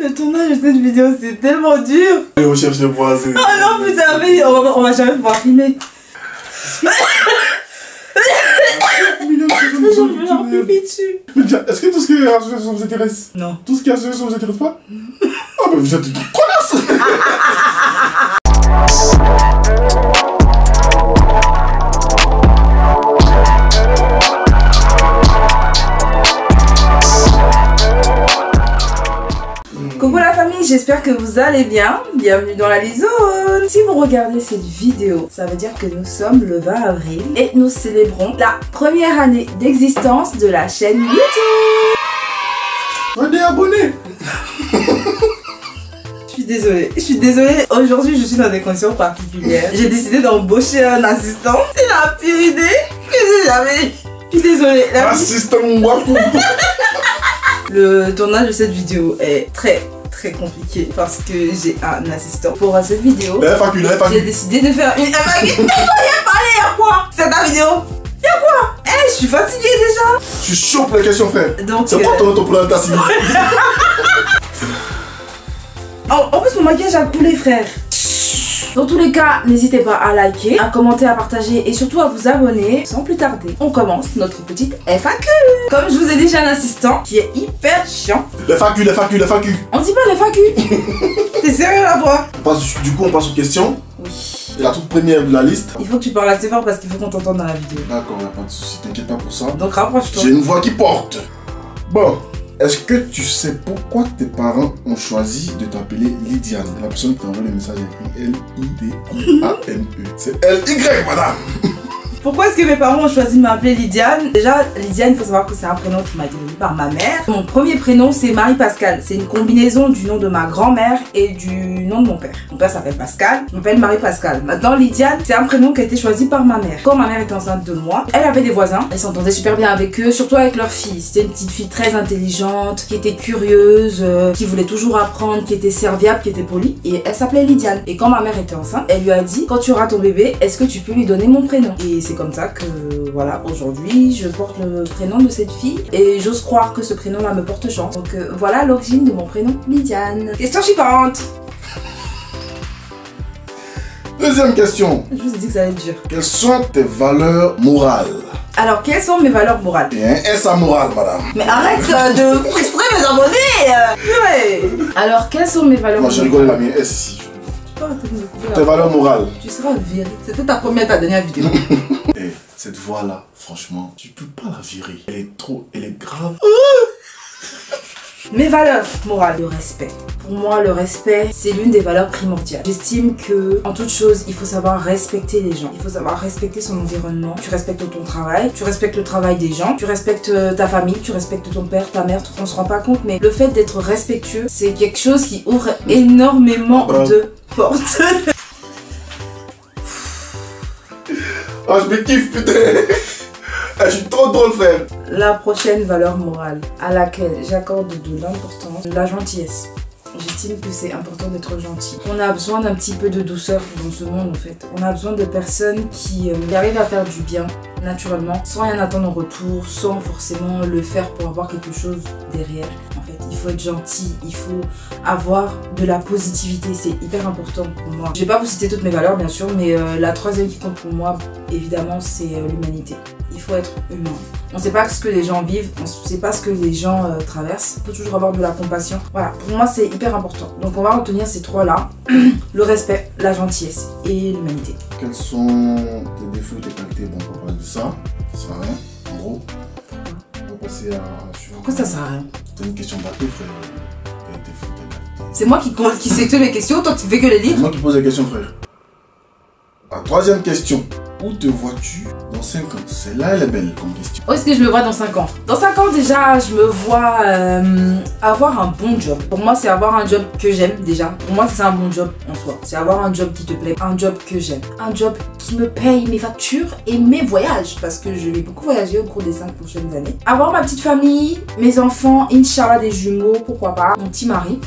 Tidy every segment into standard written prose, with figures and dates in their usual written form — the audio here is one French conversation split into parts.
Le tournage de cette vidéo, c'est tellement dur. Les recherches de voisins. Oh non, putain, mais on va jamais pouvoir filmer. Je vais leur pipi dessus. Mais déjà, est-ce que tout ce qui est association vous intéresse? Non. Tout ce qui est association vous intéresse pas? Ah mais vous êtes une connasse. Coucou la famille, j'espère que vous allez bien. Bienvenue dans la Lizone. Si vous regardez cette vidéo, ça veut dire que nous sommes le 20 avril et nous célébrons la première année d'existence de la chaîne YouTube. Venez abonner. Je suis désolée. Aujourd'hui, je suis dans des conditions particulières. J'ai décidé d'embaucher un assistant. C'est la pire idée que j'ai jamais eue. Je suis désolée. Assistant Wapou. Le tournage de cette vidéo est très compliqué parce que j'ai un assistant. Pour cette vidéo, j'ai décidé de faire une FAQ. Mais toi, y'a quoi? C'est ta vidéo? Y'a quoi? Eh, je suis fatiguée déjà. Je suis chaud pour la question, frère. Donc, c'est pas ton pour la tasse. En plus, mon maquillage a coulé, frère. Dans tous les cas, n'hésitez pas à liker, à commenter, à partager et surtout à vous abonner. Sans plus tarder, on commence notre petite FAQ. Comme je vous ai dit, j'ai un assistant qui est hyper chiant. La FAQ. On dit pas FAQ. T'es sérieux là, toi? Du coup, on passe aux questions. Oui. La toute première de la liste. Il faut que tu parles assez fort parce qu'il faut qu'on t'entende dans la vidéo. D'accord, y'a pas de soucis, t'inquiète pas pour ça. Donc rapproche-toi. J'ai une voix qui porte. Bon. Est-ce que tu sais pourquoi tes parents ont choisi de t'appeler Lydiane? La personne qui t'a envoyé le message a écrit L-I-D-I-A-N-E. C'est L-Y, madame. Pourquoi est-ce que mes parents ont choisi de m'appeler Lydiane? Déjà, Lydiane, il faut savoir que c'est un prénom qui m'a été donné par ma mère. Mon premier prénom, c'est Marie-Pascale. C'est une combinaison du nom de ma grand-mère et du nom de mon père. Mon père s'appelle Pascal, je m'appelle Marie-Pascale. Maintenant, Lydiane, c'est un prénom qui a été choisi par ma mère. Quand ma mère était enceinte de moi, elle avait des voisins. Elle s'entendait super bien avec eux, surtout avec leur fille. C'était une petite fille très intelligente, qui était curieuse, qui voulait toujours apprendre, qui était serviable, qui était polie. Et elle s'appelait Lydiane. Et quand ma mère était enceinte, elle lui a dit, quand tu auras ton bébé, est-ce que tu peux lui donner mon prénom? Et c'est comme ça que, voilà, aujourd'hui, je porte le prénom de cette fille et j'ose croire que ce prénom-là me porte chance. Donc voilà l'origine de mon prénom, Lydiane. Question suivante. Deuxième question. Je vous ai dit que ça allait être dur. Quelles sont tes valeurs morales? Alors, quelles sont mes valeurs morales? Et un S à morale, madame. Mais arrête de frustrer mes abonnés. Ouais. Alors, quelles sont mes valeurs morales? Moi, j'ai rigolé la mienne S ici. Tes valeurs morales. Tu seras viré. C'était ta première, ta dernière vidéo. Eh, cette voix-là, franchement, tu peux pas la virer. Elle est grave. Mes valeurs morales, le respect. Pour moi, le respect, c'est l'une des valeurs primordiales. J'estime que, en toute chose, il faut savoir respecter les gens. Il faut savoir respecter son environnement. Tu respectes ton travail, tu respectes le travail des gens, tu respectes ta famille, tu respectes ton père, ta mère. On se rend pas compte, mais le fait d'être respectueux, c'est quelque chose qui ouvre énormément de portes. Ah, je me kiffe, putain. Je suis trop drôle, frère. La prochaine valeur morale à laquelle j'accorde de l'importance, la gentillesse. J'estime que c'est important d'être gentil. On a besoin d'un petit peu de douceur dans ce monde en fait. On a besoin de personnes qui arrivent à faire du bien naturellement, sans rien attendre en retour, sans forcément le faire pour avoir quelque chose derrière. En fait, il faut être gentil, il faut avoir de la positivité, c'est hyper important pour moi. Je vais pas vous citer toutes mes valeurs bien sûr, mais la troisième qui compte pour moi, évidemment, c'est l'humanité. Il faut être humain. On ne sait pas ce que les gens vivent, on ne sait pas ce que les gens traversent. Il faut toujours avoir de la compassion. Voilà, pour moi c'est hyper important. Donc on va retenir ces trois-là. Le respect, la gentillesse et l'humanité. Quels sont tes défauts et tes qualités? Bon, on va parler de ça. Ça sert à rien, en gros. On va passer à suivant. Pourquoi ça sert à rien? C'est une question bateau, frère. Tes défauts, tes qualités. C'est moi qui sélectionne les questions, toi tu fais que les lire? C'est moi qui pose les questions, frère. La troisième question. Où te vois-tu dans 5 ans? Celle-là, elle est belle comme question. Où est-ce que je me vois dans 5 ans? Dans 5 ans, déjà, je me vois avoir un bon job. Pour moi, c'est avoir un job que j'aime, déjà. Pour moi, c'est un bon job en soi. C'est avoir un job qui te plaît, un job que j'aime. Un job qui me paye mes factures et mes voyages. Parce que je vais beaucoup voyager au cours des 5 prochaines années. Avoir ma petite famille, mes enfants, Inch'Allah, des jumeaux, pourquoi pas. Mon petit mari.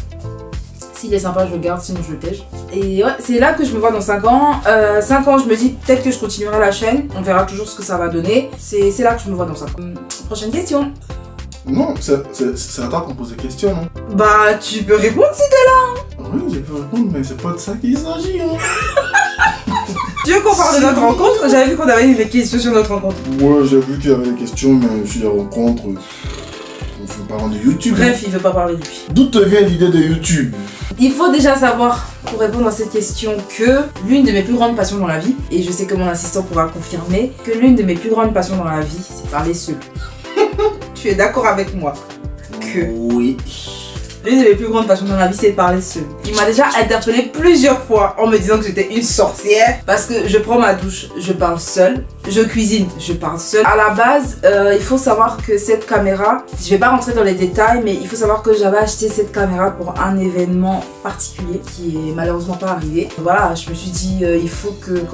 S'il est sympa, je le garde, sinon je le tège. Et ouais, c'est là que je me vois dans 5 ans. 5 ans, je me dis peut-être que je continuerai la chaîne. On verra toujours ce que ça va donner. C'est là que je me vois dans 5 ans. Prochaine question. Non, c'est à toi qu'on pose des questions, non? Bah, tu peux répondre si t'es là. Oui, je peux répondre, mais c'est pas de ça qu'il s'agit, hein. Tu veux qu'on parle de notre rencontre? J'avais vu qu'on avait des questions sur notre rencontre. Ouais, j'ai vu qu'il y avait des questions, mais sur les rencontres, on fait parler de YouTube. Bref, il veut pas parler de lui. D'où te vient l'idée de YouTube? Il faut déjà savoir, pour répondre à cette question, que l'une de mes plus grandes passions dans la vie, et je sais que mon assistant pourra confirmer, que l'une de mes plus grandes passions dans la vie, c'est parler seul. Tu es d'accord avec moi? Que oui. l'une de mes plus grandes passions dans la vie, c'est parler seul. Il m'a déjà interpellé plusieurs fois en me disant que j'étais une sorcière parce que je prends ma douche, je parle seule. Je cuisine, je parle seule. À la base, il faut savoir que cette caméra, je vais pas rentrer dans les détails, mais il faut savoir que j'avais acheté cette caméra pour un événement particulier qui est malheureusement pas arrivé. Voilà, je me suis dit, il faut que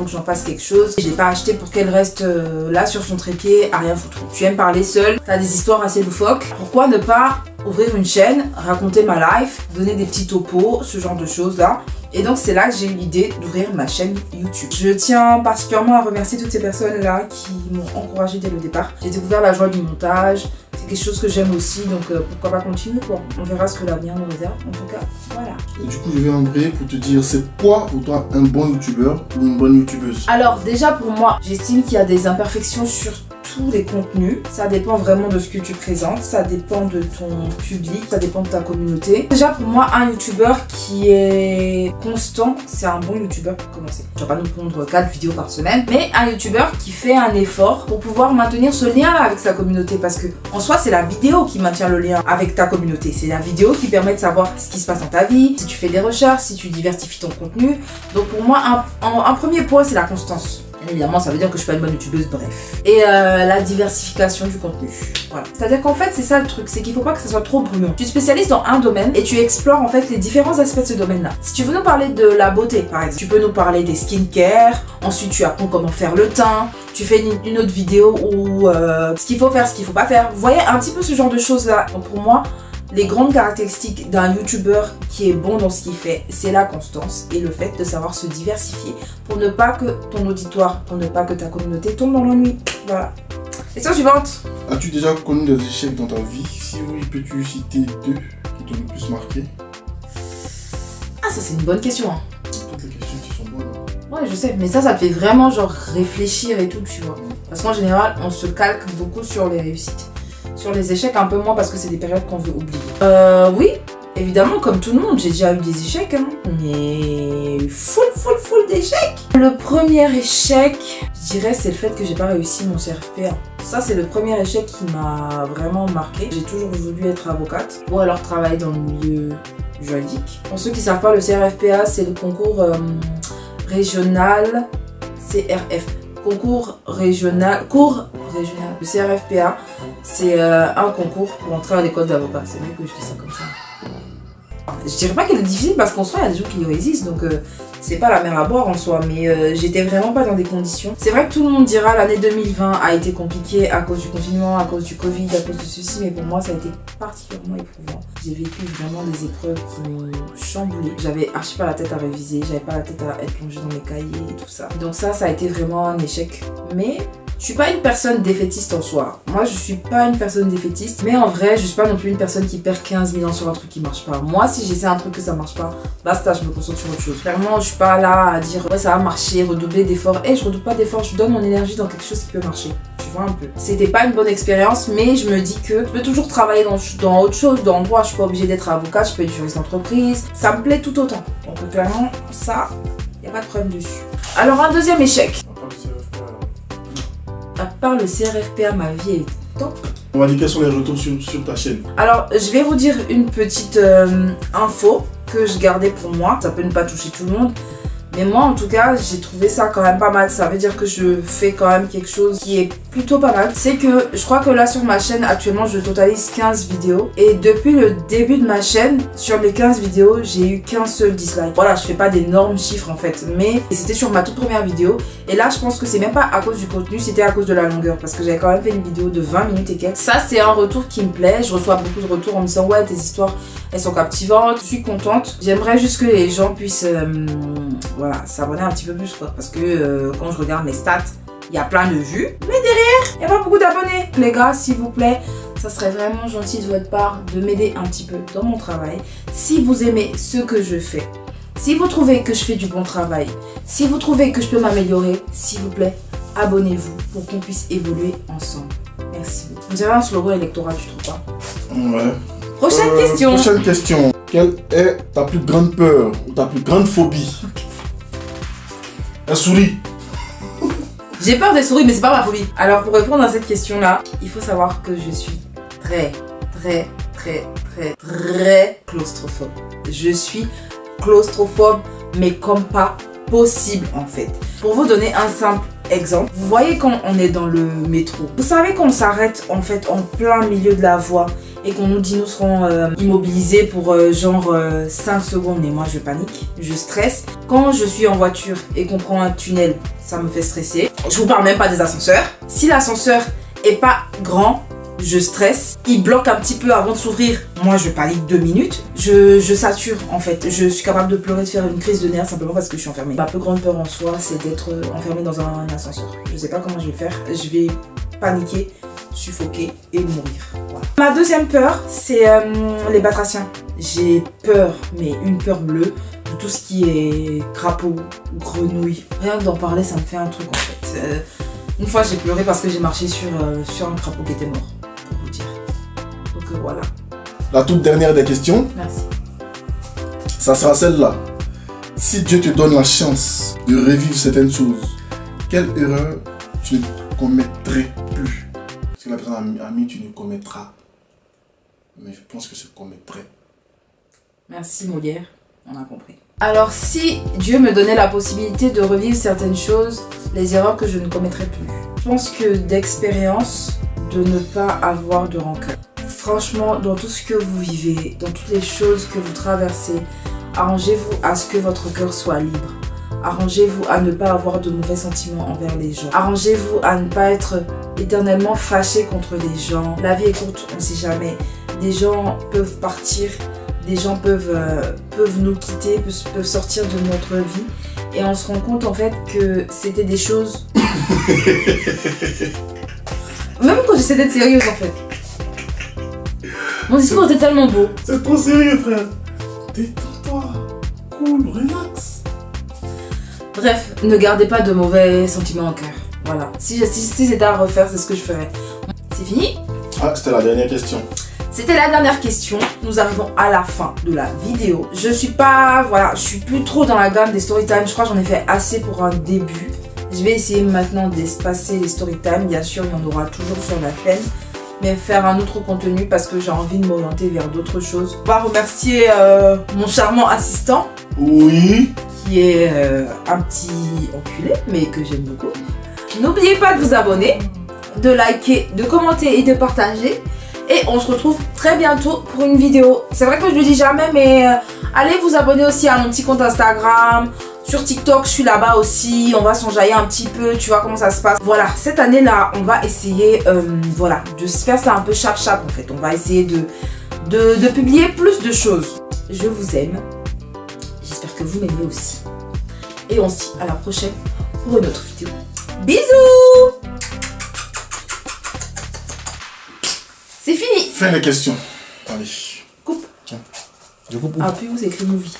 j'en fasse quelque chose. Je l'ai pas acheté pour qu'elle reste là sur son trépied à rien foutre. Tu aimes parler seule, t'as des histoires assez loufoques. Pourquoi ne pas ouvrir une chaîne, raconter ma life, donner des petits topos, ce genre de choses là. Et donc c'est là que j'ai eu l'idée d'ouvrir ma chaîne YouTube. Je tiens particulièrement à remercier toutes ces personnes là qui m'ont encouragée dès le départ. J'ai découvert la joie du montage, c'est quelque chose que j'aime aussi, donc pourquoi pas continuer quoi. On verra ce que l'avenir nous réserve, en tout cas, voilà. Et du coup je vais embrayer pour te dire, c'est quoi pour toi un bon youtubeur ou une bonne youtubeuse? Alors déjà pour moi, j'estime qu'il y a des imperfections sur tous les contenus. Ça dépend vraiment de ce que tu présentes, ça dépend de ton public, ça dépend de ta communauté. Déjà pour moi, un youtubeur qui est constant, c'est un bon youtubeur pour commencer. Je vais pas nous pondre 4 vidéos par semaine, mais un youtubeur qui fait un effort pour pouvoir maintenir ce lien avec sa communauté, parce que en soi c'est la vidéo qui maintient le lien avec ta communauté. C'est la vidéo qui permet de savoir ce qui se passe dans ta vie, si tu fais des recherches, si tu diversifies ton contenu. Donc pour moi, un premier point, c'est la constance. Évidemment, ça veut dire que je suis pas une bonne youtubeuse, bref. Et la diversification du contenu. Voilà. C'est-à-dire qu'en fait, c'est ça le truc, c'est qu'il faut pas que ça soit trop brouillon. Tu te spécialises dans un domaine et tu explores en fait les différents aspects de ce domaine-là. Si tu veux nous parler de la beauté, par exemple, tu peux nous parler des skincare, ensuite tu apprends comment faire le teint, tu fais une autre vidéo où ce qu'il faut faire, ce qu'il faut pas faire. Vous voyez un petit peu ce genre de choses-là. Donc pour moi, les grandes caractéristiques d'un youtubeur qui est bon dans ce qu'il fait, c'est la constance et le fait de savoir se diversifier pour ne pas que ton auditoire, pour ne pas que ta communauté tombe dans l'ennui. Voilà. Question suivante. As-tu déjà connu des échecs dans ta vie? Si oui, peux-tu citer 2 qui t'ont le plus marqué? Ah, ça c'est une bonne question. Hein. Toutes les questions qui sont bonnes. Ouais, je sais, mais ça te fait vraiment genre réfléchir et tout, tu vois. Parce qu'en général, on se calque beaucoup sur les réussites. Sur les échecs, un peu moins parce que c'est des périodes qu'on veut oublier. Oui, évidemment, comme tout le monde, j'ai déjà eu des échecs, hein, mais full d'échecs. Le premier échec, je dirais, c'est le fait que j'ai pas réussi mon CRFPA. Ça, c'est le premier échec qui m'a vraiment marqué. J'ai toujours voulu être avocate ou alors travailler dans le milieu juridique. Pour ceux qui savent pas, le CRFPA, c'est le concours régional CRF. Concours régional, cours régional. Le CRFPA, c'est un concours pour entrer à l'école d'avocat. C'est vrai que je dis ça comme ça. Je dirais pas qu'elle est difficile parce qu'en soi, il y a des gens qui y résistent, donc c'est pas la mer à boire en soi, mais j'étais vraiment pas dans des conditions. C'est vrai que tout le monde dira l'année 2020 a été compliquée à cause du confinement, à cause du Covid, à cause de ceci, mais pour moi, ça a été particulièrement éprouvant. J'ai vécu vraiment des épreuves qui m'ont chamboulé. J'avais archi pas la tête à réviser, j'avais pas la tête à être plongée dans mes cahiers et tout ça. Donc ça a été vraiment un échec, mais je suis pas une personne défaitiste en soi. Moi, je suis pas une personne défaitiste. Mais en vrai, je suis pas non plus une personne qui perd 15 000 ans sur un truc qui marche pas. Moi, si j'essaie un truc que ça marche pas, basta, je me concentre sur autre chose. Clairement, je suis pas là à dire ouais, ça va marcher, redoubler d'efforts. Je redouble pas d'efforts, je donne mon énergie dans quelque chose qui peut marcher. Tu vois un peu. C'était pas une bonne expérience, mais je me dis que je peux toujours travailler dans autre chose, dans le droit. Je suis pas obligée d'être avocat, je peux être juriste d'entreprise. Ça me plaît tout autant. Donc clairement, ça, y a pas de problème dessus. Alors, un deuxième échec. À part le CRFPA, ma vie est top. On va dire quels sont les retours sur ta chaîne. Alors, je vais vous dire une petite info que je gardais pour moi. Ça peut ne pas toucher tout le monde. Mais moi, en tout cas, j'ai trouvé ça quand même pas mal. Ça veut dire que je fais quand même quelque chose qui est plutôt pas mal. C'est que je crois que là, sur ma chaîne, actuellement, je totalise 15 vidéos. Et depuis le début de ma chaîne, sur les 15 vidéos, j'ai eu qu'un seul dislike. Voilà, je fais pas d'énormes chiffres en fait. Mais c'était sur ma toute première vidéo. Et là, je pense que c'est même pas à cause du contenu, c'était à cause de la longueur. Parce que j'avais quand même fait une vidéo de 20 minutes et quelques. Ça, c'est un retour qui me plaît. Je reçois beaucoup de retours en me disant ouais, tes histoires, elles sont captivantes. Je suis contente. J'aimerais juste que les gens puissent... voilà, s'abonner un petit peu plus quoi, parce que quand je regarde mes stats, il y a plein de vues, mais derrière, il n'y a pas beaucoup d'abonnés. Les gars, s'il vous plaît, ça serait vraiment gentil de votre part de m'aider un petit peu dans mon travail. Si vous aimez ce que je fais, si vous trouvez que je fais du bon travail, si vous trouvez que je peux m'améliorer, s'il vous plaît, abonnez-vous pour qu'on puisse évoluer ensemble. Merci. On dirait un slogan électoral, tu trouves pas? Ouais. Prochaine question. Prochaine question. Quelle est ta plus grande peur ou ta plus grande phobie? Un souris. J'ai peur des souris, mais c'est pas ma phobie. Alors pour répondre à cette question-là, il faut savoir que je suis très claustrophobe. Je suis claustrophobe, mais comme pas possible en fait. Pour vous donner un simple exemple, vous voyez quand on est dans le métro, vous savez qu'on s'arrête en fait en plein milieu de la voie et qu'on nous dit nous serons immobilisés pour genre 5 secondes, mais moi je panique, je stresse. Quand je suis en voiture et qu'on prend un tunnel, ça me fait stresser. Je vous parle même pas des ascenseurs. Si l'ascenseur est pas grand, je stresse. Il bloque un petit peu avant de s'ouvrir. Moi, je panique 2 minutes. Je sature en fait. Je suis capable de pleurer, de faire une crise de nerfs simplement parce que je suis enfermée. Ma plus grande peur en soi, c'est d'être enfermée dans un ascenseur. Je sais pas comment je vais faire. Je vais paniquer, suffoquer et mourir. Voilà. Ma deuxième peur, c'est les batraciens. J'ai peur, mais une peur bleue, de tout ce qui est crapaud, grenouille. Rien que d'en parler, ça me fait un truc en fait. Une fois, j'ai pleuré parce que j'ai marché sur un crapaud qui était mort. Pour vous dire. Donc voilà. La toute dernière des questions. Merci. Ça sera celle-là. Si Dieu te donne la chance de revivre certaines choses, quelle erreur tu ne commettrais plus? Parce que la personne a mis tu ne commettras. Mais je pense que je commettrais. Merci Molière, on a compris. Alors si Dieu me donnait la possibilité de revivre certaines choses, les erreurs que je ne commettrais plus. Je pense que d'expérience, de ne pas avoir de rancœur. Franchement, dans tout ce que vous vivez, dans toutes les choses que vous traversez, arrangez-vous à ce que votre cœur soit libre. Arrangez-vous à ne pas avoir de mauvais sentiments envers les gens. Arrangez-vous à ne pas être éternellement fâché contre les gens. La vie est courte, on ne sait jamais. Des gens peuvent partir, des gens peuvent nous quitter, peuvent sortir de notre vie. Et on se rend compte en fait que c'était des choses... Même quand j'essaie d'être sérieuse en fait. Mon discours était tellement beau. C'est trop sérieux, frère. Détends-toi. Cool, relax. Bref, ne gardez pas de mauvais sentiments en cœur. Voilà. Si c'était à refaire, c'est ce que je ferais. C'est fini? Ah, c'était la dernière question. C'était la dernière question. Nous arrivons à la fin de la vidéo. Je suis pas... Voilà, je suis plus trop dans la gamme des storytime. Je crois que j'en ai fait assez pour un début. Je vais essayer maintenant d'espacer les storytime. Bien sûr, il y en aura toujours sur la chaîne. Mais faire un autre contenu parce que j'ai envie de m'orienter vers d'autres choses. On va remercier mon charmant assistant. Oui. Qui est un petit enculé, mais que j'aime beaucoup. N'oubliez pas de vous abonner, de liker, de commenter et de partager. Et on se retrouve très bientôt pour une vidéo. C'est vrai que je le dis jamais, mais allez vous abonner aussi à mon petit compte Instagram. Sur TikTok, je suis là-bas aussi. On va s'enjailler un petit peu, tu vois comment ça se passe. Voilà, cette année-là, on va essayer voilà, de se faire ça un peu chap-chap en fait. On va essayer de publier plus de choses. Je vous aime. J'espère que vous m'aimez aussi. Et on se dit à la prochaine pour une autre vidéo. Bisous! C'est fini! Fin des questions. Allez. Coupe. Tiens. Je coupe où? Ah, puis vous écrit movie.